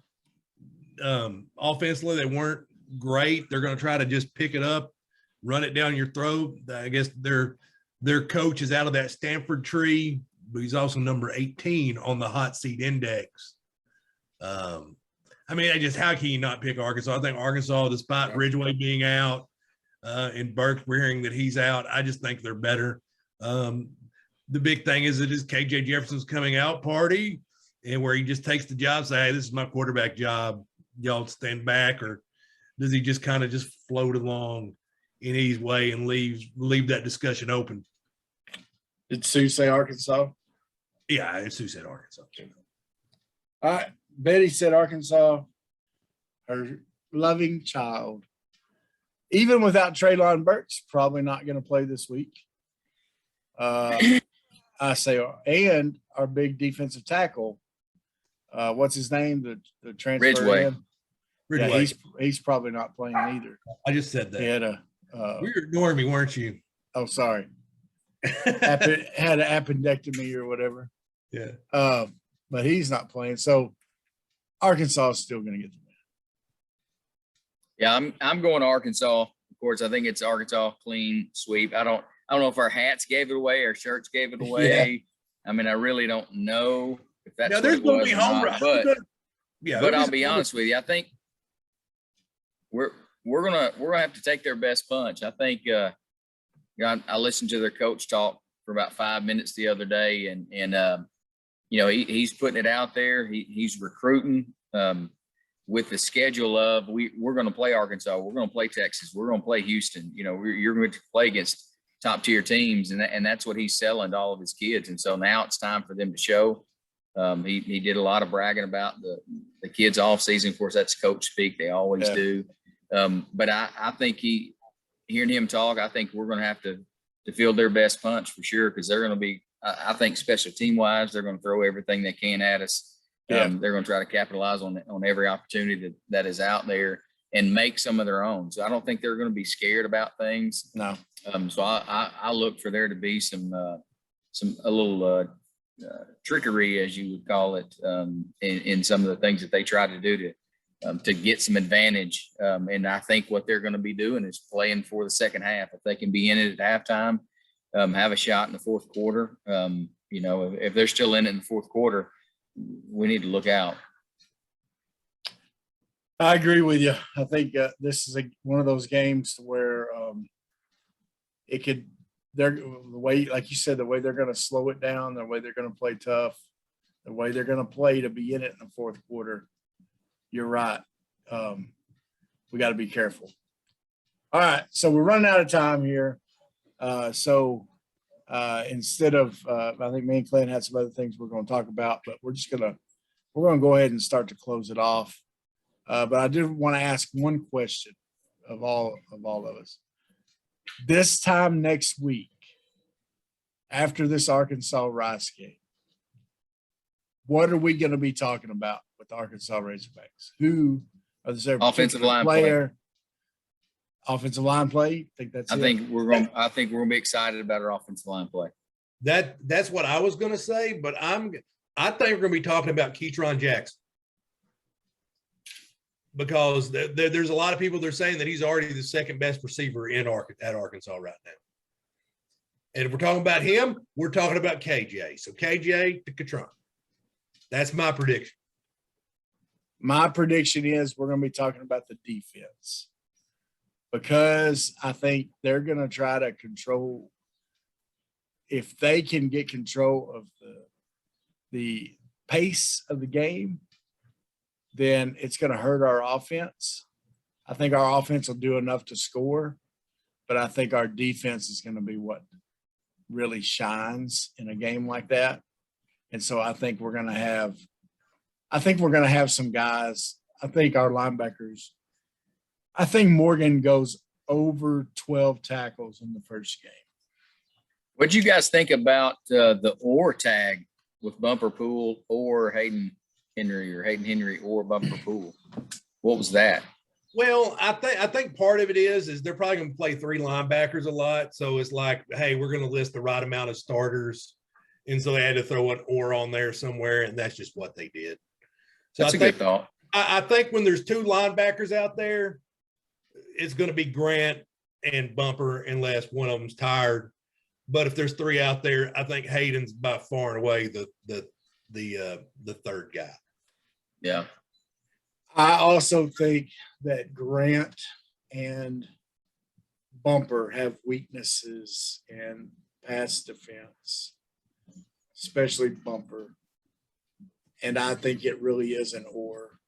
Speaker 3: Offensively, they weren't great. They're going to try to just pick it up, run it down your throat. I guess their coach is out of that Stanford tree, but he's also number 18 on the hot seat index. I mean, how can you not pick Arkansas? I think Arkansas, despite Ridgeway being out and Burke hearing that he's out, I just think they're better. The big thing is it is KJ Jefferson's coming out party, and where he just takes the job, say, hey, this is my quarterback job. Y'all stand back, or does he just kind of just float along in his way and leave that discussion open?
Speaker 2: Did Sue say Arkansas?
Speaker 3: Yeah, Sue said Arkansas.
Speaker 2: All right. Betty said Arkansas, her loving child. Even without Traylon Burks, probably not going to play this week. I say, and our big defensive tackle, what's his name? The transfer.
Speaker 4: Ridgeway.
Speaker 2: Yeah, he's probably not playing either.
Speaker 3: I just said that.
Speaker 2: He had
Speaker 3: you were ignoring me, weren't you?
Speaker 2: Oh, sorry. Had an appendectomy or whatever.
Speaker 3: Yeah.
Speaker 2: But he's not playing. So Arkansas is still going to get the win.
Speaker 4: Yeah, I'm going to Arkansas. Of course, I think it's Arkansas clean sweep. I don't know if our hats gave it away, our shirts gave it away. Yeah. I mean, I really don't know if that's what it was or not, but I'll be honest with you. I think we're gonna have to take their best punch. I think I listened to their coach talk for about 5 minutes the other day, and you know, he's putting it out there. He's recruiting with the schedule of we're going to play Arkansas, we're going to play Texas, we're going to play Houston. You know, you're going to play against top tier teams, and that's what he's selling to all of his kids. And so now it's time for them to show. He did a lot of bragging about the kids off season. Of course, that's coach speak; they always do. But I think hearing him talk, I think we're going to have to field their best punch for sure, because they're going to be. I think special team wise, they're going to throw everything they can at us. They're going to try to capitalize on every opportunity that is out there and make some of their own. So I don't think they're going to be scared about things.
Speaker 2: No.
Speaker 4: So I look for there to be a little trickery, as you would call it, in some of the things that they try to do to get some advantage. And I think what they're going to be doing is playing for the second half. If they can be in it at halftime, have a shot in the fourth quarter. You know, if they're still in it in the fourth quarter, we need to look out.
Speaker 2: I agree with you. I think this is one of those games where the way, like you said, the way they're going to slow it down, the way they're going to play tough, the way they're going to play to be in it in the fourth quarter. You're right. We got to be careful. All right. So we're running out of time here. Instead of, I think me and Clint had some other things we're going to talk about, but we're going to go ahead and start to close it off. But I did want to ask one question of all of us. This time next week, after this Arkansas Rice game, what are we going to be talking about with the Arkansas Razorbacks? Who is there?
Speaker 4: Offensive line
Speaker 2: player? Offensive line play.
Speaker 4: I think we're going to be excited about our offensive line play.
Speaker 3: That's what I was going to say, but I think we're going to be talking about Keetron Jackson, because there's a lot of people that are saying that he's already the second best receiver at Arkansas right now. And if we're talking about him, we're talking about KJ. So KJ to Keetron. That's my prediction.
Speaker 2: My prediction is we're going to be talking about the defense, because I think they're going to try to control. If they can get control of the pace of the game, then it's going to hurt our offense. I think our offense will do enough to score, but I think our defense is going to be what really shines in a game like that. And so I think we're going to have some guys. I think our linebackers, I think Morgan goes over 12 tackles in the first game.
Speaker 4: What do you guys think about the or tag with Bumper Pool or Hayden Henry or Bumper Pool? What was that?
Speaker 3: Well, I think part of it is they're probably going to play three linebackers a lot. So it's like, hey, we're going to list the right amount of starters. And so they had to throw an or on there somewhere, and that's just what they did. So
Speaker 4: That's a good thought.
Speaker 3: I think when there's two linebackers out there, it's going to be Grant and Bumper unless one of them's tired. But if there's three out there, I think Hayden's by far and away the third guy.
Speaker 4: Yeah.
Speaker 2: I also think that Grant and Bumper have weaknesses in pass defense, especially Bumper. And I think it really is an or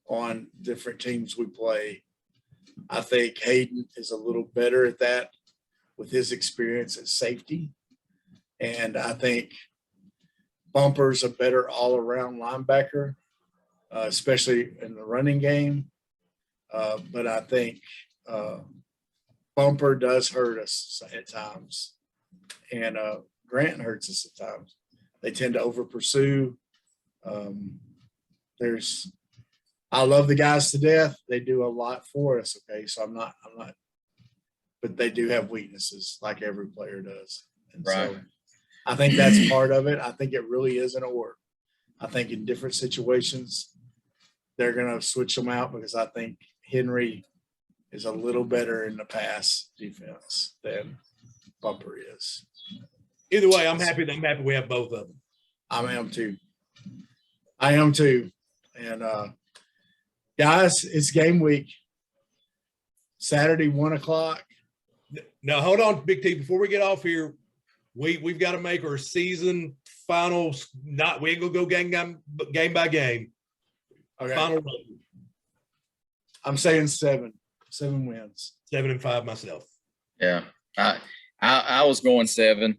Speaker 2: on different teams we play. I think Hayden is a little better at that with his experience at safety. And I think Bumper's a better all-around linebacker, especially in the running game. But I think Bumper does hurt us at times. And Grant hurts us at times. They tend to over-pursue. I love the guys to death. They do a lot for us. Okay. So I'm not, but they do have weaknesses like every player does. And
Speaker 4: right.
Speaker 2: So I think that's part of it. I think it really is an or. I think in different situations, they're going to switch them out because I think Henry is a little better in the pass defense than Bumper is.
Speaker 3: Either way, I'm happy we have both of them.
Speaker 2: I am too. And guys, it's game week. Saturday, 1:00.
Speaker 3: Now hold on, Big T. Before we get off here, we've got to make our season finals. We ain't gonna go game by game.
Speaker 2: Okay.
Speaker 3: Final record.
Speaker 2: I'm saying 7 wins.
Speaker 3: 7-5 myself.
Speaker 4: Yeah, I was going 7.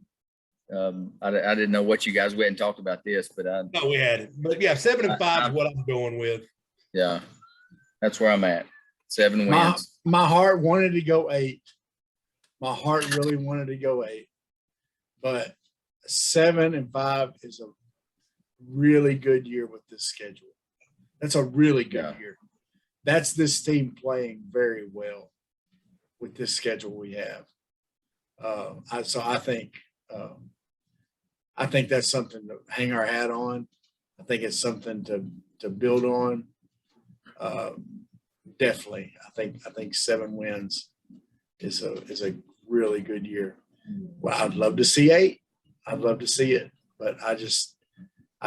Speaker 4: I didn't know what you guys, we hadn't talked about this, but
Speaker 3: no, we had it. But yeah, 7-5 is what I'm going with.
Speaker 4: Yeah, that's where I'm at. 7 wins.
Speaker 2: My heart wanted to go 8. My heart really wanted to go 8, but 7-5 is a really good year with this schedule. That's a really good year. That's this team playing very well with this schedule we have. So I think that's something to hang our hat on. I think it's something to build on. Definitely, I think 7 wins is a really good year. Well, I'd love to see 8. I'd love to see it, but I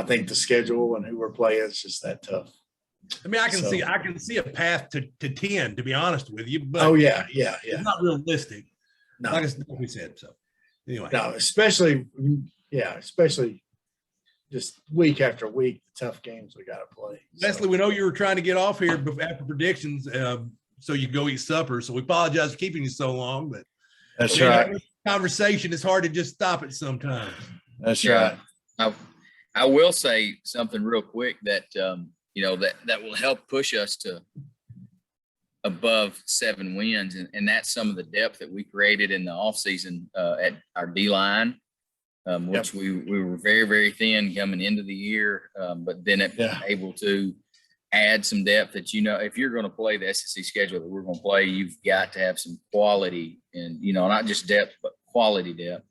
Speaker 2: think the schedule and who we're playing is just that tough.
Speaker 3: I mean, I can see a path to 10, to be honest with you. But
Speaker 2: it's
Speaker 3: not realistic.
Speaker 2: No,
Speaker 3: like we said. So anyway,
Speaker 2: no, especially just week after week, the tough games we got to play.
Speaker 3: Wesley, we know you were trying to get off here after predictions, so you go eat supper. So we apologize for keeping you so long, but
Speaker 2: that's right.
Speaker 3: Conversation is hard to just stop it sometimes.
Speaker 2: That's right.
Speaker 4: I will say something real quick that that will help push us to above 7 wins, and that's some of the depth that we created in the offseason at our D line. which we were very, very thin coming into the year, but then able to add some depth that, if you're going to play the SEC schedule that we're going to play, you've got to have some quality and, not just depth, but quality depth.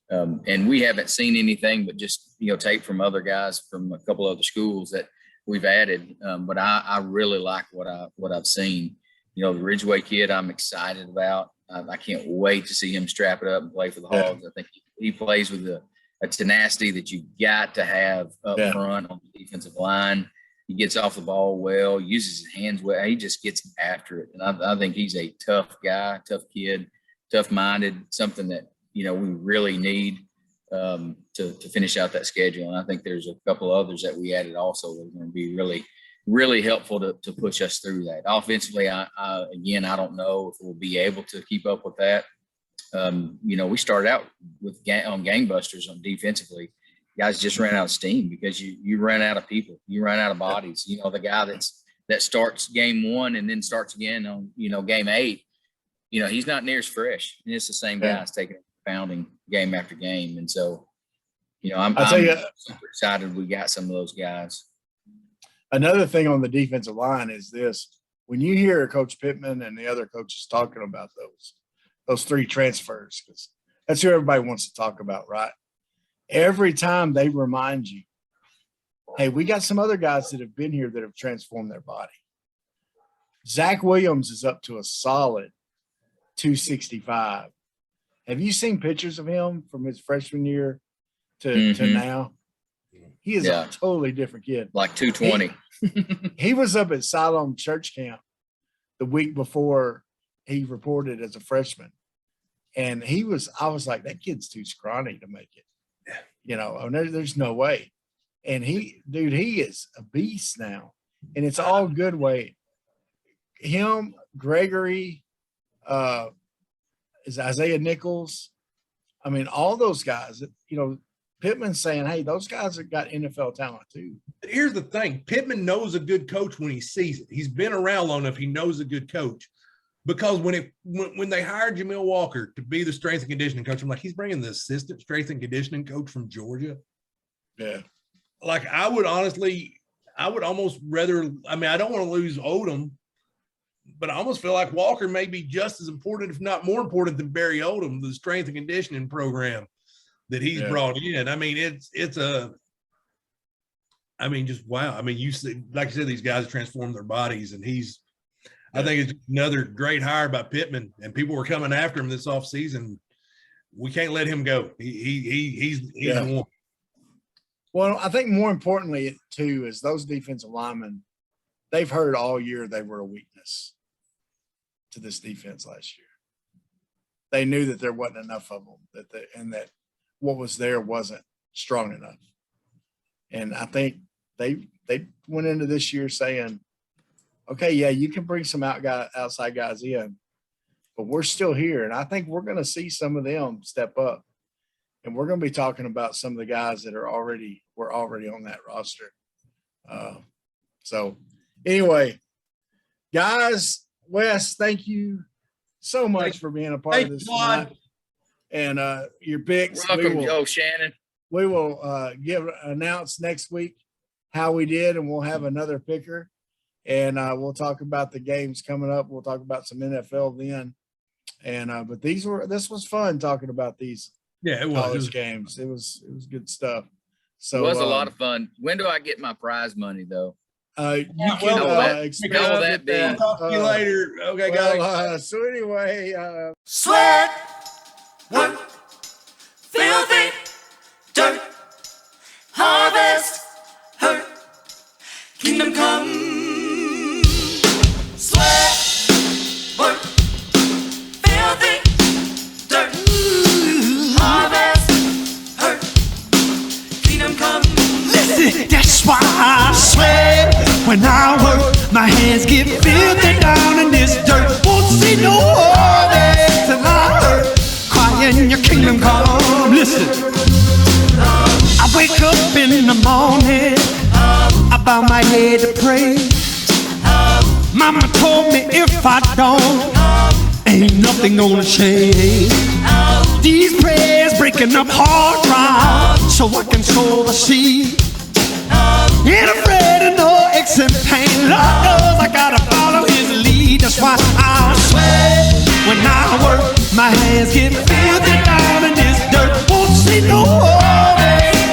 Speaker 4: And we haven't seen anything but just, tape from other guys from a couple other schools that we've added. But I really like what I've seen. The Ridgeway kid I'm excited about. I can't wait to see him strap it up and play for the Hogs. I think he plays with a tenacity that you got to have up front on the defensive line. He gets off the ball well, uses his hands well. He just gets after it. And I think he's a tough guy, tough kid, tough-minded, something that, we really need to finish out that schedule. And I think there's a couple others that we added also that are going to be really, really helpful to push us through that. Offensively, I don't know if we'll be able to keep up with that. We started out with on gangbusters on defensively. Guys just ran out of steam because you ran out of people, you ran out of bodies. The guy that starts game 1 and then starts again on game 8. He's not near as fresh, and it's the same guys taking pounding game after game. And so, I'm super excited we got some of those guys.
Speaker 2: Another thing on the defensive line is this: when you hear Coach Pittman and the other coaches talking about those 3 transfers, because that's who everybody wants to talk about, right? Every time they remind you, hey, we got some other guys that have been here that have transformed their body. Zach Williams is up to a solid 265. Have you seen pictures of him from his freshman year to now? He is a totally different kid.
Speaker 4: Like 220.
Speaker 2: He was up at Siloam Church Camp the week before he reported as a freshman. And I was like, that kid's too scrawny to make it. There's no way. And he is a beast now. And it's all good weight. Him, Gregory, is Isaiah Nichols. I mean, all those guys, Pittman's saying, hey, those guys have got NFL talent too.
Speaker 3: Here's the thing. Pittman knows a good coach when he sees it. He's been around long enough. He knows a good coach. Because when they hired Jamil Walker to be the strength and conditioning coach, I'm like, he's bringing the assistant strength and conditioning coach from Georgia.
Speaker 2: Yeah.
Speaker 3: Like, I would almost rather, I don't want to lose Odom, but I almost feel like Walker may be just as important, if not more important, than Barry Odom, the strength and conditioning program that he's brought in. Just wow. You see, like I said, these guys transform their bodies, and I think it's another great hire by Pittman, and people were coming after him this offseason. We can't let him go. He's the one.
Speaker 2: Well, I think more importantly, too, is those defensive linemen, they've heard all year they were a weakness to this defense last year. They knew that there wasn't enough of them, that what was there wasn't strong enough. And I think they went into this year saying, okay, you can bring some outside guys in, but we're still here. And I think we're going to see some of them step up. And we're going to be talking about some of the guys that were already on that roster. So anyway, guys, Wes, thank you so much for being a part of this tonight. And your picks.
Speaker 4: Welcome, Shannon.
Speaker 2: We will announce next week how we did, and we'll have another picker. And we'll talk about the games coming up. We'll talk about some NFL then. And but this was fun talking about these college games. It was good stuff. So
Speaker 4: it was a lot of fun. When do I get my prize money though?
Speaker 2: You can expect
Speaker 4: that be.
Speaker 3: I'll talk to you later. Okay, guys.
Speaker 2: So anyway,
Speaker 1: Sweat, work, filthy, dirt, harvest, hurt, kingdom come. Sweat, work, filthy, dirt, harvest, hurt, kingdom come. Listen, that's why I sweat when I work. My hands get filthy down in this dirt. Won't see no harvest till I hurt. Crying your kingdom come. Listen, I wake up in the morning, I bow my head to pray. Mama told me if I don't, ain't nothing gonna change. These prayers break breaking up hard drive so I can sow the seed. Ain't afraid of no aches and pain. Lord knows I gotta follow his lead. That's why I sweat when I work. My hands get filthy down in this dirt. Won't see no more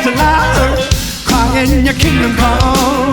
Speaker 1: till I hurt. Crying your kingdom come.